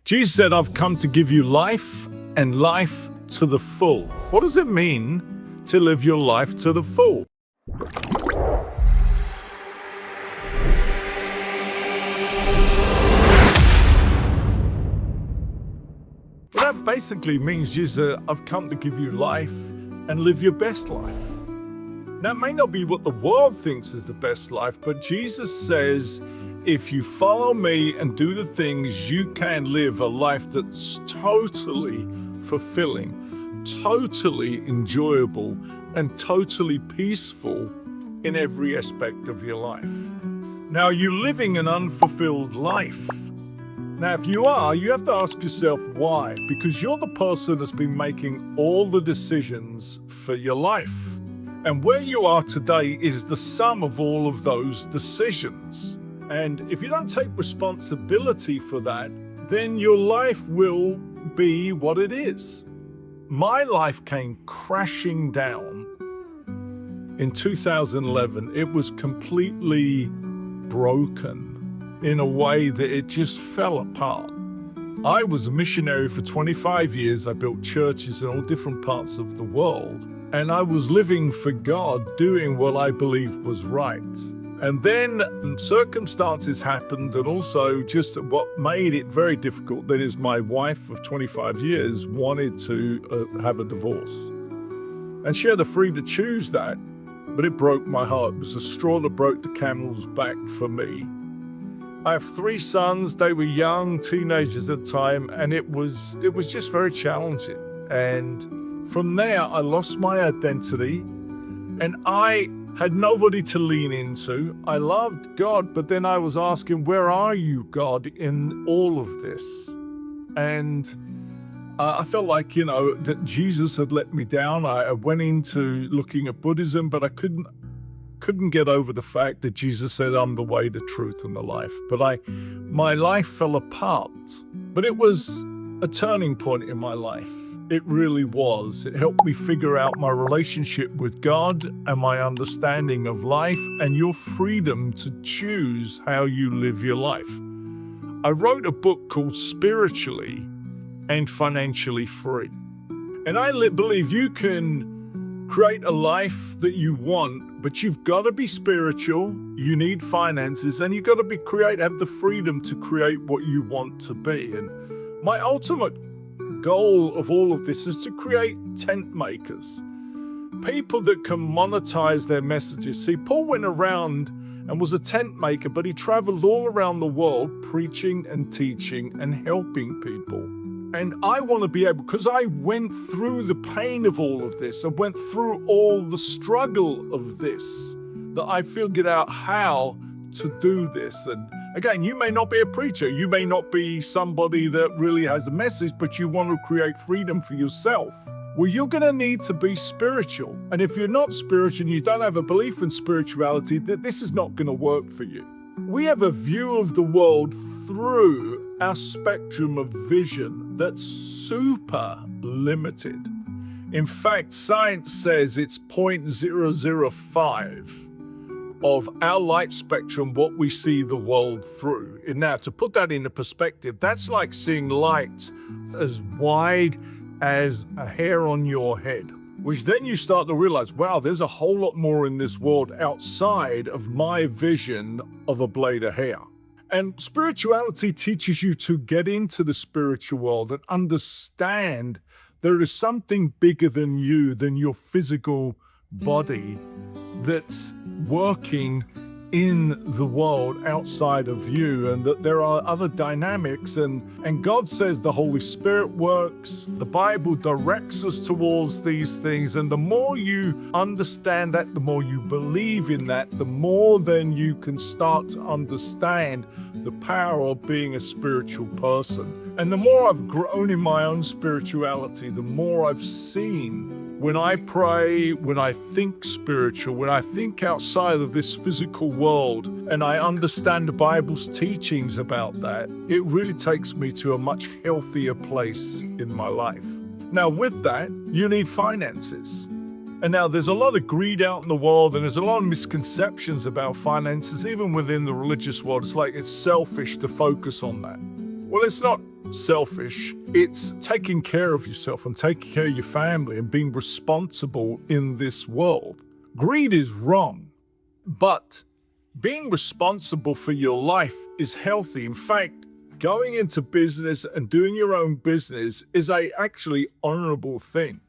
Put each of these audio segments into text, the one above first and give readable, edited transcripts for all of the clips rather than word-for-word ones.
Jesus said, I've come to give you life and life to the full. What does it mean to live your life to the full? Well, that basically means Jesus, I've come to give you life and live your best life. Now, it may not be what the world thinks is the best life, but Jesus says, if you follow me and do the things, you can live a life that's totally fulfilling, totally enjoyable, and totally peaceful in every aspect of your life. Now, you're living an unfulfilled life. Now, if you are, you have to ask yourself why, because you're the person that's been making all the decisions for your life. And where you are today is the sum of all of those decisions. And if you don't take responsibility for that, then your life will be what it is. My life came crashing down in 2011. It was completely broken in a way that it just fell apart. I was a missionary for 25 years. I built churches in all different parts of the world. And I was living for God, doing what I believed was right. And then circumstances happened, and also just what made it very difficult, that is, my wife of 25 years wanted to have a divorce. And she had the freedom to choose that, but it broke my heart. It was the straw that broke the camel's back for me. I have 3 sons. They were young teenagers at the time, and it was just very challenging. And from there, I lost my identity, and I had nobody to lean into. I loved God, but then I was asking, where are you, God, in all of this? And I felt like, that Jesus had let me down. I went into looking at Buddhism, but I couldn't get over the fact that Jesus said, I'm the way, the truth, and the life. But my life fell apart. But it was a turning point in my life. It really was. It helped me figure out my relationship with God and my understanding of life and your freedom to choose how you live your life. I wrote a book called Spiritually and Financially Free. And I believe you can create a life that you want, but you've got to be spiritual, you need finances, and you've got to have the freedom to create what you want to be. And my ultimate goal of all of this is to create tent makers, people that can monetize their messages. See, Paul went around and was a tent maker, but he traveled all around the world preaching and teaching and helping people. And I want to be able, because I went through the pain of all of this, I went through all the struggle of this, that I figured out how to do this. And again, you may not be a preacher, you may not be somebody that really has a message, but you want to create freedom for yourself. Well, you're going to need to be spiritual. And if you're not spiritual and you don't have a belief in spirituality, that this is not going to work for you. We have a view of the world through our spectrum of vision that's super limited. In fact, science says it's 0.005 of our light spectrum, what we see the world through. And now, to put that into perspective, that's like seeing light as wide as a hair on your head, which then you start to realize, wow, there's a whole lot more in this world outside of my vision of a blade of hair. And spirituality teaches you to get into the spiritual world and understand there is something bigger than you, than your physical body, that's working in the world outside of you, and that there are other dynamics, and God says the Holy Spirit works. The Bible directs us towards these things, and the more you understand that, the more you believe in that, the more then you can start to understand the power of being a spiritual person. And the more I've grown in my own spirituality, the more I've seen, when I pray, when I think spiritual, when I think outside of this physical world, and I understand the Bible's teachings about that, it really takes me to a much healthier place in my life. Now, with that, you need finances. And now there's a lot of greed out in the world, and there's a lot of misconceptions about finances, even within the religious world. It's like it's selfish to focus on that. Well, it's not selfish. It's taking care of yourself and taking care of your family and being responsible in this world. Greed is wrong, but being responsible for your life is healthy. In fact, going into business and doing your own business is a actually honorable thing.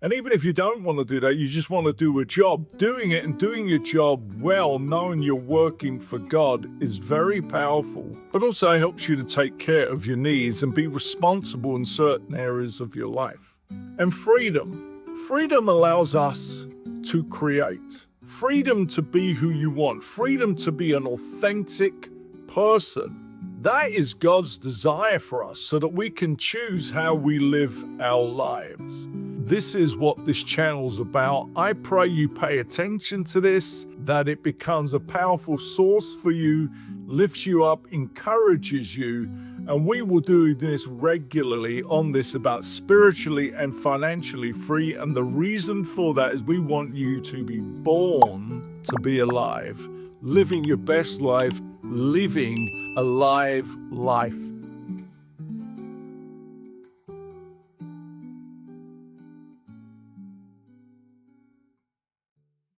And even if you don't want to do that, you just want to do a job, doing it and doing your job well, knowing you're working for God, is very powerful, but also helps you to take care of your needs and be responsible in certain areas of your life. And freedom. Freedom allows us to create. Freedom to be who you want. Freedom to be an authentic person. That is God's desire for us so that we can choose how we live our lives. This is what this channel's about. I pray you pay attention to this, that it becomes a powerful source for you, lifts you up, encourages you, and we will do this regularly on this about spiritually and financially free. And the reason for that is we want you to be born to be alive, living your best life, living a live life.